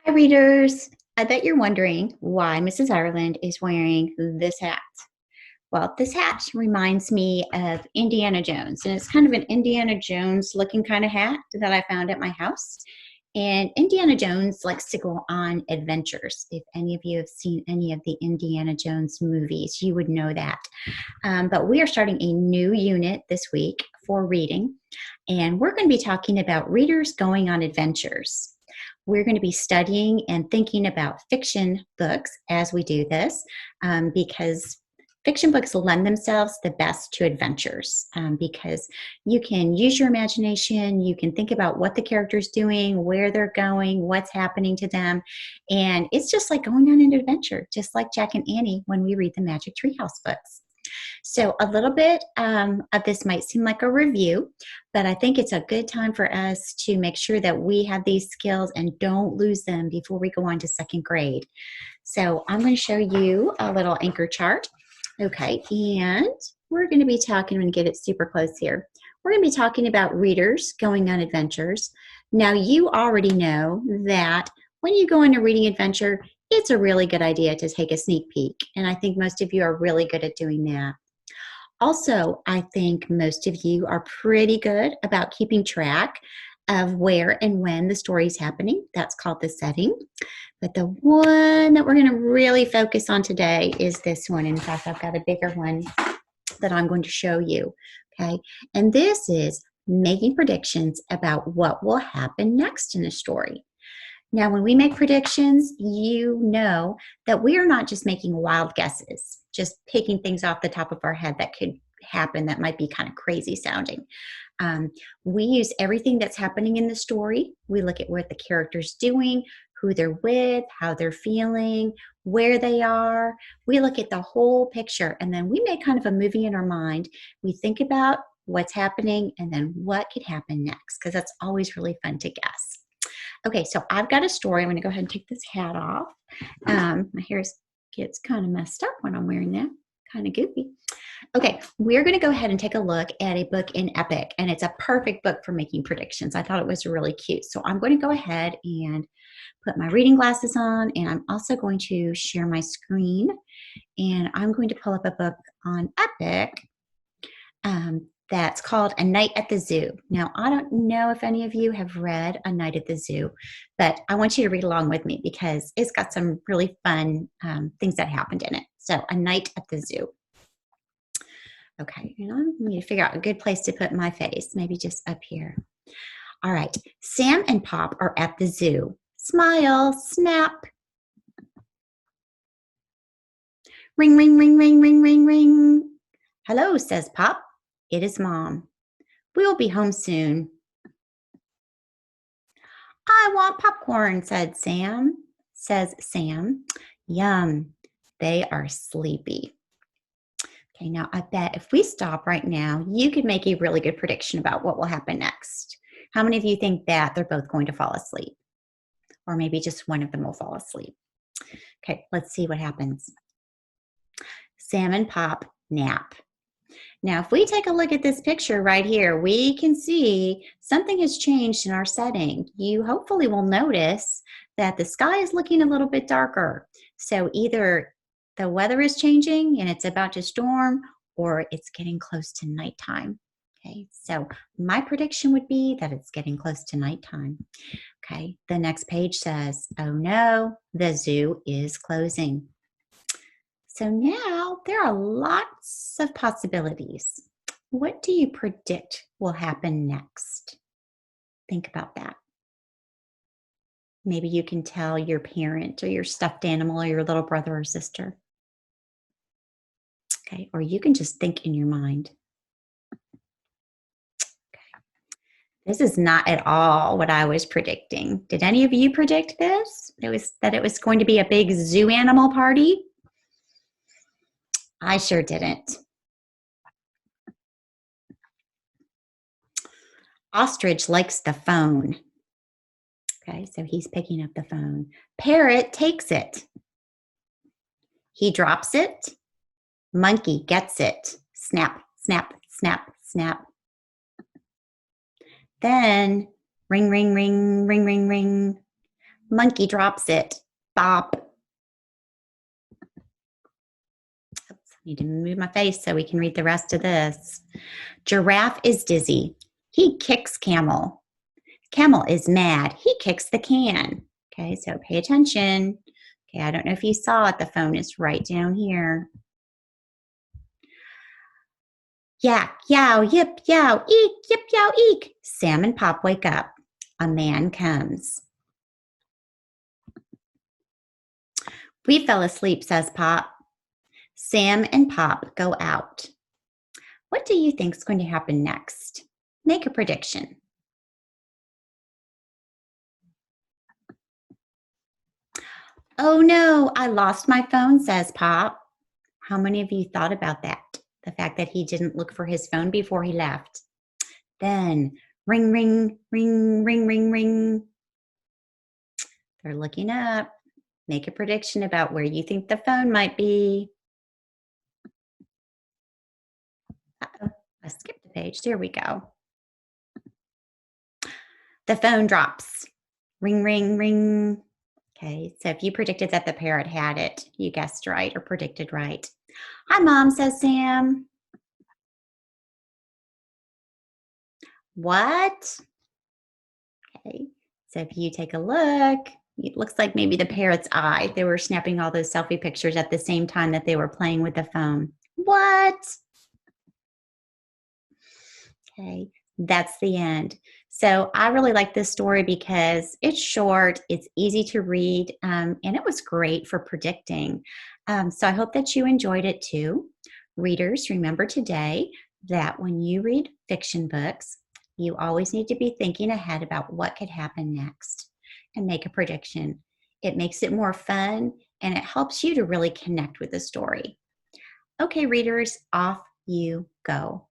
Hi, readers. I bet you're wondering why Mrs. Ireland is wearing this hat. Well, this hat reminds me of Indiana Jones, and it's kind of an Indiana Jones looking kind of hat that I found at my house. And Indiana Jones likes to go on adventures. If any of you have seen any of the Indiana Jones movies, you would know that. But we are starting a new unit this week for reading, and we're going to be talking about readers going on adventures. We're going to be studying and thinking about fiction books as we do this because fiction books lend themselves the best to adventures because you can use your imagination, you can think about what the character's doing, where they're going, what's happening to them, and it's just like going on an adventure, just like Jack and Annie when we read the Magic Treehouse books. So a little bit of this might seem like a review, but I think it's a good time for us to make sure that we have these skills and don't lose them before we go on to second grade. So I'm going to show you a little anchor chart. Okay, and we're going to be talking, I'm going to get it super close here. We're going to be talking about readers going on adventures. Now, you already know that when you go on a reading adventure, it's a really good idea to take a sneak peek, and I think most of you are really good at doing that. Also, I think most of you are pretty good about keeping track of where and when the story is happening. That's called the setting. But the one that we're going to really focus on today is this one. In fact, I've got a bigger one that I'm going to show you. Okay. And this is making predictions about what will happen next in a story. Now, when we make predictions, you know that we are not just making wild guesses, just picking things off the top of our head that could happen that might be kind of crazy sounding. We use everything that's happening in the story. We look at what the character's doing, who they're with, how they're feeling, where they are. We look at the whole picture, and then we make kind of a movie in our mind. We think about what's happening and then what could happen next, because that's always really fun to guess. Okay, so I've got a story. I'm going to go ahead and take this hat off. My hair gets kind of messed up when I'm wearing that, kind of goofy. Okay, we're going to go ahead and take a look at a book in Epic, and it's a perfect book for making predictions. I thought it was really cute. So I'm going to go ahead and put my reading glasses on, and I'm also going to share my screen, and I'm going to pull up a book on Epic that's called A Night at the Zoo. Now, I don't know if any of you have read A Night at the Zoo, but I want you to read along with me because it's got some really fun things that happened in it. So, A Night at the Zoo. Okay, and I need to figure out a good place to put my face, maybe just up here. All right, Sam and Pop are at the zoo. Smile, snap. Ring, ring, ring, ring, ring, ring, ring. Hello, says Pop. It is Mom. We'll be home soon. I want popcorn, says Sam. Yum, they are sleepy. Okay, now I bet if we stop right now, you could make a really good prediction about what will happen next. How many of you think that they're both going to fall asleep? Or maybe just one of them will fall asleep. Okay, let's see what happens. Sam and Pop nap. Now, if we take a look at this picture right here, we can see something has changed in our setting. You hopefully will notice that the sky is looking a little bit darker. So either the weather is changing and it's about to storm, or it's getting close to nighttime. Okay, so my prediction would be that it's getting close to nighttime. Okay, the next page says, oh no, the zoo is closing. So now there are lots of possibilities. What do you predict will happen next? Think about that. Maybe you can tell your parent or your stuffed animal or your little brother or sister. Okay, or you can just think in your mind. Okay. This is not at all what I was predicting. Did any of you predict this? That it was going to be a big zoo animal party? I sure didn't. Ostrich likes the phone. Okay, so he's picking up the phone. Parrot takes it. He drops it. Monkey gets it. Snap, snap, snap, snap. Then ring, ring, ring, ring, ring, ring. Monkey drops it. Bop. Oops, I need to move my face so we can read the rest of this. Giraffe is dizzy. He kicks camel. Camel is mad. He kicks the can. Okay, so pay attention. Okay, I don't know if you saw it. The phone is right down here. Yak, yow, yip, yow, eek, yip, yow, eek. Sam and Pop wake up. A man comes. We fell asleep, says Pop. Sam and Pop go out. What do you think is going to happen next? Make a prediction. Oh no, I lost my phone, says Pop. How many of you thought about that? The fact that he didn't look for his phone before he left. Then ring, ring, ring, ring, ring, ring. They're looking up. Make a prediction about where you think the phone might be. Uh-oh, I skipped a page. There we go. The phone drops. Ring, ring, ring. Okay, so if you predicted that the parrot had it, you guessed right or predicted right. Hi, Mom, says Sam. What? Okay, so if you take a look, it looks like maybe the parrot's eye. They were snapping all those selfie pictures at the same time that they were playing with the phone. What? Okay, that's the end. So I really like this story because it's short, it's easy to read, and it was great for predicting. So I hope that you enjoyed it too. Readers, remember today that when you read fiction books, you always need to be thinking ahead about what could happen next and make a prediction. It makes it more fun and it helps you to really connect with the story. Okay, readers, off you go.